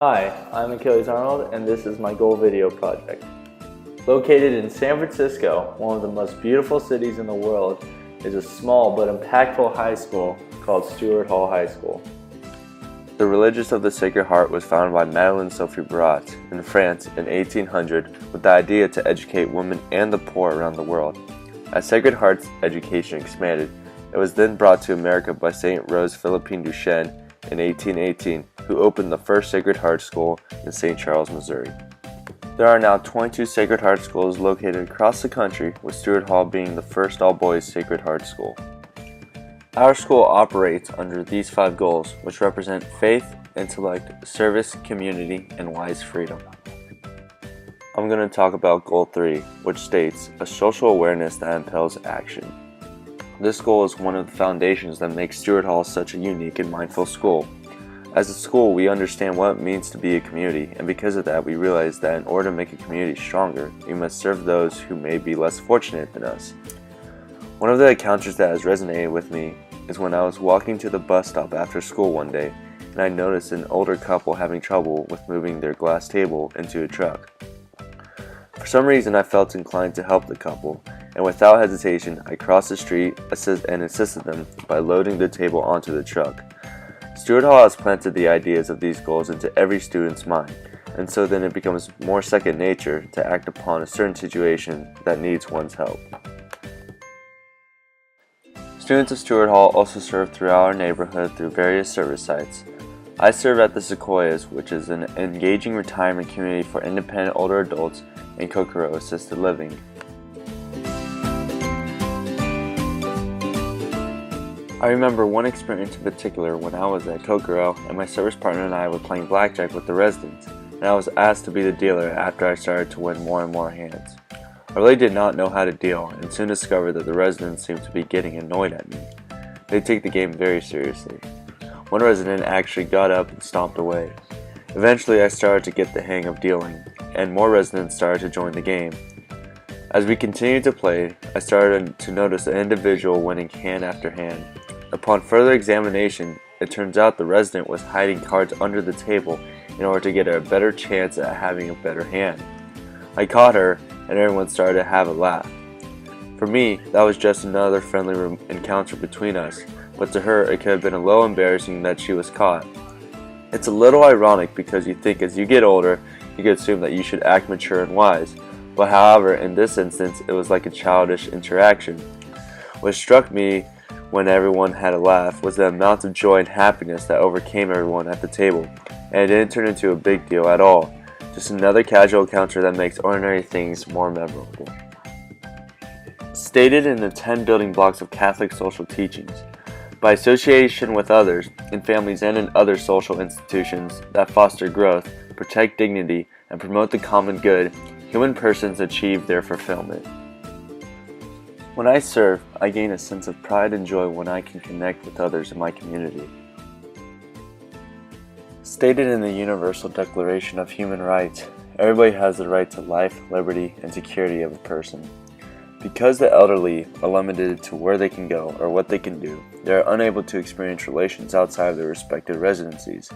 Hi, I'm Achilles and this is my goal video project. Located in San Francisco, one of the most beautiful cities in the world, is a small but impactful high school called Stuart Hall High School. The Religious of the Sacred Heart was founded by Madeleine Sophie Barat in France in 1800 with the idea to educate women and the poor around the world. As Sacred Heart's education expanded, it was then brought to America by St. Rose Philippine Duchesne in 1818, who opened the first Sacred Heart School in St. Charles, Missouri. There are now 22 Sacred Heart schools located across the country, with Stuart Hall being the first all-boys Sacred Heart school. Our school operates under these 5 goals, which represent faith, intellect, service, community, and wise freedom. I'm going to talk about Goal 3, which states, a social awareness that impels action. This goal is one of the foundations that makes Stuart Hall such a unique and mindful school. As a school, we understand what it means to be a community, and because of that, we realize that in order to make a community stronger, we must serve those who may be less fortunate than us. One of the encounters that has resonated with me is when I was walking to the bus stop after school one day, and I noticed an older couple having trouble with moving their glass table into a truck. For some reason, I felt inclined to help the couple, and without hesitation, I crossed the street and assisted them by loading the table onto the truck. Stuart Hall has planted the ideas of these goals into every student's mind, and so then it becomes more second nature to act upon a certain situation that needs one's help. Students of Stuart Hall also serve throughout our neighborhood through various service sites. I serve at the Sequoias, which is an engaging retirement community for independent older adults in Kokoro assisted living. I remember one experience in particular when I was at Kokoro and my service partner and I were playing blackjack with the residents, and I was asked to be the dealer after I started to win more and more hands. I really did not know how to deal and soon discovered that the residents seemed to be getting annoyed at me. They take the game very seriously. One resident actually got up and stomped away. Eventually I started to get the hang of dealing, and more residents started to join the game. As we continued to play, I started to notice an individual winning hand after hand. Upon further examination, it turns out the resident was hiding cards under the table in order to get a better chance at having a better hand. I caught her, and everyone started to have a laugh. For me, that was just another friendly encounter between us, but to her it could have been a little embarrassing that she was caught. It's a little ironic because you think as you get older, you could assume that you should act mature and wise, but however, in this instance, it was like a childish interaction. What struck me when everyone had a laugh was the amount of joy and happiness that overcame everyone at the table, and it didn't turn into a big deal at all, just another casual encounter that makes ordinary things more memorable. Stated in the 10 building blocks of Catholic social teachings, by association with others, in families and in other social institutions that foster growth, protect dignity, and promote the common good, human persons achieve their fulfillment. When I serve, I gain a sense of pride and joy when I can connect with others in my community. Stated in the Universal Declaration of Human Rights, everybody has the right to life, liberty, and security of a person. Because the elderly are limited to where they can go or what they can do, they are unable to experience relations outside of their respective residencies.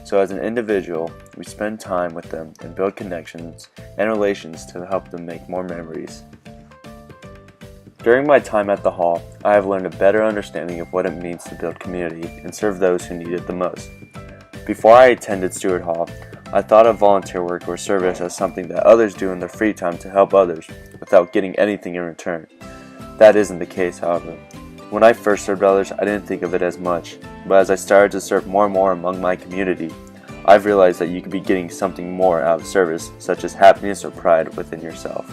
So as an individual, we spend time with them and build connections and relations to help them make more memories. During my time at the Hall, I have learned a better understanding of what it means to build community and serve those who need it the most. Before I attended Stuart Hall, I thought of volunteer work or service as something that others do in their free time to help others without getting anything in return. That isn't the case, however. When I first served others, I didn't think of it as much, but as I started to serve more and more among my community, I've realized that you could be getting something more out of service, such as happiness or pride within yourself.